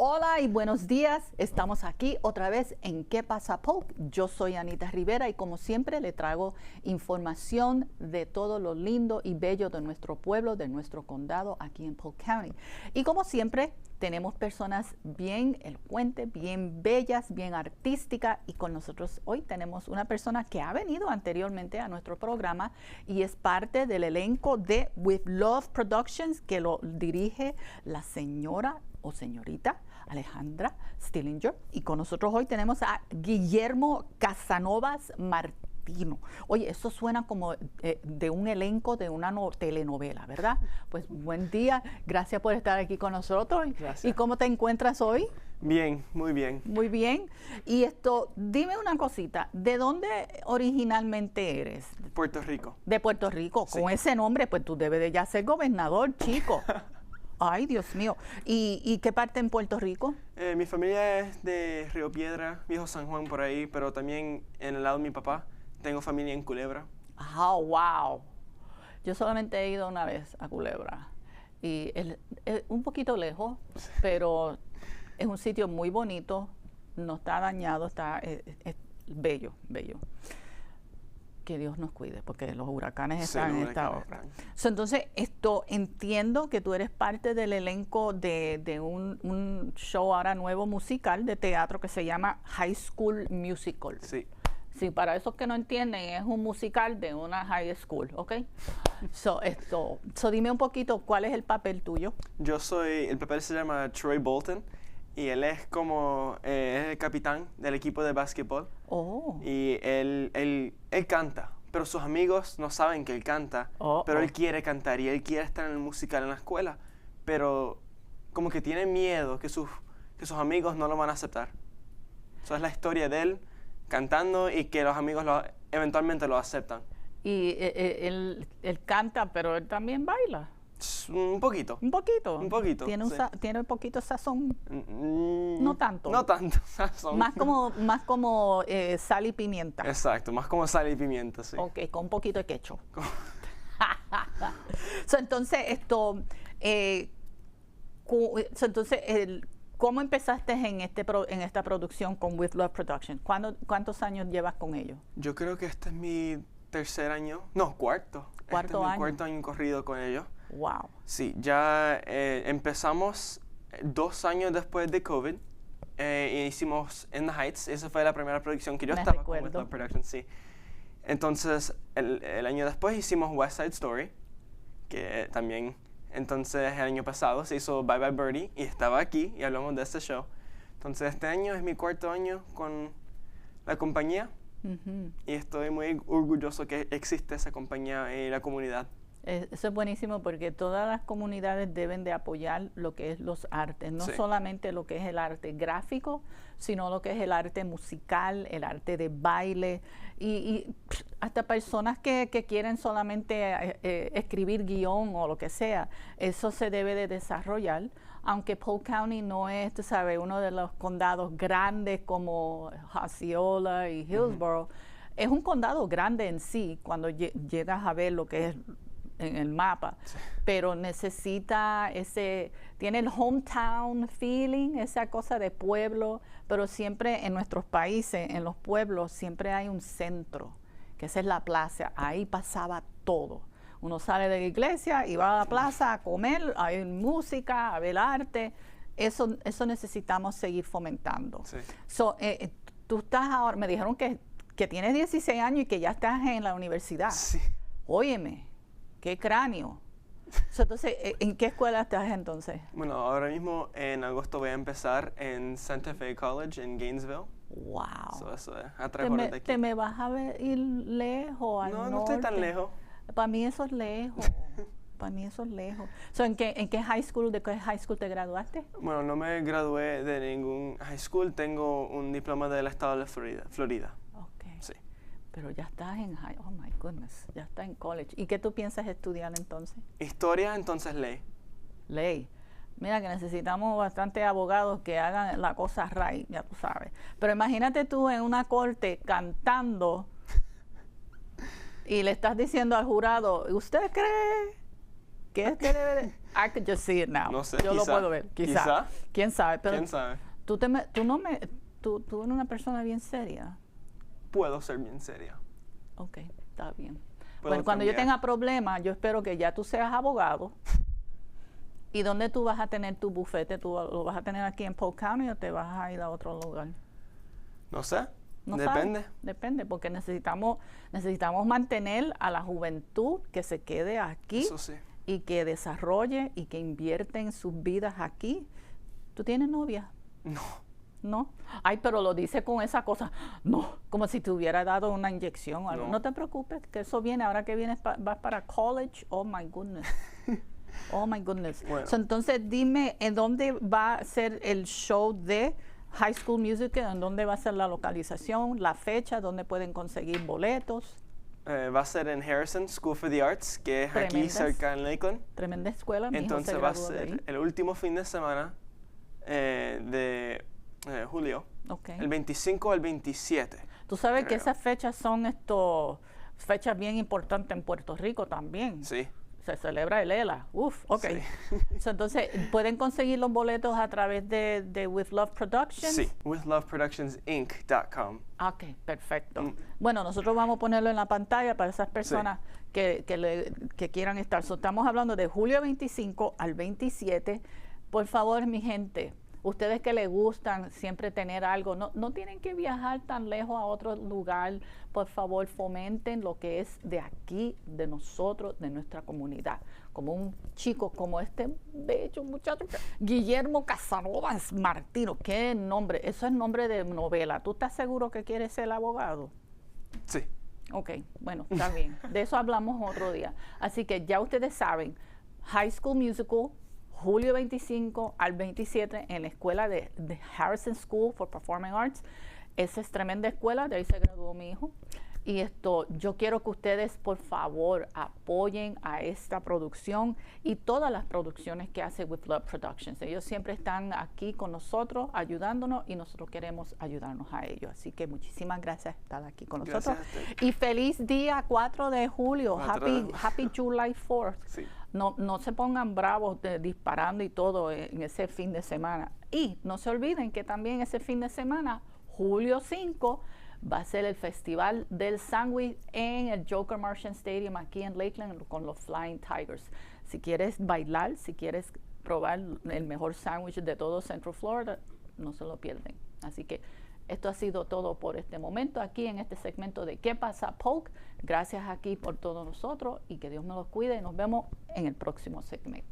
Hola y buenos días. Estamos aquí otra vez en ¿Qué pasa, Polk? Yo soy Anita Rivera y como siempre le traigo información de todo lo lindo y bello de nuestro pueblo, de nuestro condado aquí en Polk County. Y como siempre tenemos personas bien elocuentes, bien bellas, bien artísticas y con nosotros hoy tenemos una persona que ha venido anteriormente a nuestro programa y es parte del elenco de With Love Productions que lo dirige la señora o señorita Alejandra Stillinger. Y con nosotros hoy tenemos a Guillermo Casanovas Martino. Oye, eso suena como de un elenco de una telenovela, ¿verdad? Pues buen día, gracias por estar aquí con nosotros. Gracias. ¿Y cómo te encuentras hoy? Bien, muy bien. Muy bien. Y dime una cosita, ¿de dónde originalmente eres? Puerto Rico. De Puerto Rico. Sí. Con ese nombre, pues tú debes de ya ser gobernador, chico. Ay, Dios mío. ¿Y qué parte en Puerto Rico? Mi familia es de Río Piedra, Viejo San Juan por ahí, pero también en el lado de mi papá tengo familia en Culebra. Oh, wow. Yo solamente he ido una vez a Culebra y es un poquito lejos, pero es un sitio muy bonito, no está dañado, es bello, bello. Que Dios nos cuide, porque los huracanes están en esta hora. Entonces, entiendo que tú eres parte del elenco de un show ahora nuevo musical de teatro que se llama High School Musical. Sí. Sí, para esos que no entienden, es un musical de una high school, ¿ok? So dime un poquito, ¿cuál es el papel tuyo? El papel se llama Troy Bolton y él es como es el capitán del equipo de básquetbol. Oh. Y él canta, pero sus amigos no saben que él canta, pero él quiere cantar y él quiere estar en el musical en la escuela, pero como que tiene miedo que sus amigos no lo van a aceptar. Eso es la historia de él cantando y que los amigos eventualmente lo aceptan. Y él canta, pero él también baila. Un poquito. Un poquito. Un poquito. Tiene un poquito sazón. No tanto. No tanto sazón. Más como sal y pimienta. Exacto, más como sal y pimienta, sí. Ok, con un poquito de ketchup. Entonces, ¿cómo empezaste en esta producción con With Love Productions? ¿Cuántos años llevas con ellos? Yo creo que este es mi tercer año, no, cuarto. ¿Cuarto este es año? mi cuarto año corrido con ellos. Wow. Sí, ya empezamos 2 años después de COVID y hicimos In the Heights. Esa fue la primera producción que yo estaba con With Love Productions, sí. Entonces, el año después hicimos West Side Story, que también, entonces el año pasado se hizo Bye Bye Birdie y estaba aquí y hablamos de este show. Entonces, este año es mi cuarto año con la compañía y estoy muy orgulloso que existe esa compañía y la comunidad. Eso es buenísimo porque todas las comunidades deben de apoyar lo que es los artes, no solamente lo que es el arte gráfico, sino lo que es el arte musical, el arte de baile y hasta personas que quieren solamente escribir guión o lo que sea. Eso se debe de desarrollar, aunque Polk County no es, tú sabes, uno de los condados grandes como Osceola y Hillsborough. Es un condado grande en sí cuando llegas a ver lo que es en el mapa, pero necesita tiene el hometown feeling, esa cosa de pueblo, pero siempre en nuestros países, en los pueblos, siempre hay un centro, que esa es la plaza, ahí pasaba todo. Uno sale de la iglesia y va a la plaza a comer, hay música, a ver arte, eso necesitamos seguir fomentando. Sí. Tú estás ahora, me dijeron que tienes 16 años y que ya estás en la universidad. Sí. Óyeme, qué cráneo. Entonces, ¿en qué escuela estás entonces? Bueno, ahora mismo en agosto voy a empezar en Santa Fe College en Gainesville. Wow. Eso es a 3 horas de aquí. ¿Te me vas a ir lejos al norte? No estoy tan lejos. Para mí eso es lejos. Para mí eso es lejos. ¿En qué high school, de qué high school te graduaste? Bueno, no me gradué de ningún high school. Tengo un diploma del estado de Florida. Okay. Sí. Pero ya estás en high, oh my goodness, ya estás en college. ¿Y qué tú piensas estudiar entonces? Historia, entonces ley. Ley. Mira que necesitamos bastantes abogados que hagan la cosa right, ya tú sabes. Pero imagínate tú en una corte cantando y le estás diciendo al jurado, ¿usted cree que este debe de...? I could just see it now. No sé, Yo lo puedo ver, quizá. ¿Quién sabe? Pero ¿Quién sabe? tú eres una persona bien seria. Puedo ser bien seria. Ok, está bien. Puedo Bueno, cuando yo cambiar. tenga problemas, yo espero que ya tú seas abogado. ¿Y dónde tú vas a tener tu bufete? ¿Tú lo vas a tener aquí en Polk County o te vas a ir a otro lugar? No sé. No Depende. sabes. Depende, porque necesitamos mantener a la juventud que se quede aquí Eso sí. y que desarrolle y que invierte en sus vidas aquí. ¿Tú tienes novia? No. ¿No? Ay, pero lo dice con esa cosa, no, como si te hubiera dado una inyección o algo. No te preocupes, que eso viene, ahora que vienes vas para college, oh my goodness. Oh my goodness. Bueno. So, entonces dime, ¿en dónde va a ser el show de High School Musical? ¿En dónde va a ser la localización, la fecha, dónde pueden conseguir boletos? Va a ser en Harrison School for the Arts, que es aquí cerca en Lakeland. Tremenda escuela. Mi hijo Entonces se va a graduó de ahí. ser el último fin de semana de julio, Okay. el 25 al 27. Tú sabes que creo. esas fechas son fechas bien importantes en Puerto Rico también. Sí. Se celebra el ELA. Uf, ok. Sí. So, entonces, ¿pueden conseguir los boletos a través de With Love Productions? Sí, withloveproductionsinc.com. Ok, perfecto. Mm. Bueno, nosotros vamos a ponerlo en la pantalla para esas personas que quieran estar. So, estamos hablando de julio 25 al 27. Por favor, mi gente, ustedes que les gustan siempre tener algo, no tienen que viajar tan lejos a otro lugar. Por favor, fomenten lo que es de aquí, de nosotros, de nuestra comunidad. Como un chico como este bello muchacho, Guillermo Casanovas Martino. ¿Qué nombre? Eso es nombre de novela. ¿Tú estás seguro que quieres ser abogado? Sí. Ok, bueno, está bien. De eso hablamos otro día. Así que ya ustedes saben, High School Musical, julio 25 al 27 en la escuela de Harrison School for Performing Arts. Esa es tremenda escuela, de ahí se graduó mi hijo. Y yo quiero que ustedes, por favor, apoyen a esta producción y todas las producciones que hace With Love Productions. Ellos siempre están aquí con nosotros, ayudándonos, y nosotros queremos ayudarnos a ellos. Así que muchísimas gracias por estar aquí con nosotros. Y feliz día 4 de julio. Happy July 4th. Sí. No se pongan bravos disparando y todo en ese fin de semana. Y no se olviden que también ese fin de semana, julio 5, va a ser el Festival del Sándwich en el Joker Marchant Stadium aquí en Lakeland con los Flying Tigers. Si quieres bailar, si quieres probar el mejor sándwich de todo Central Florida, no se lo pierden. Así que esto ha sido todo por este momento aquí en este segmento de ¿Qué pasa, Polk? Gracias aquí por todos nosotros y que Dios me los cuide y nos vemos en el próximo segmento.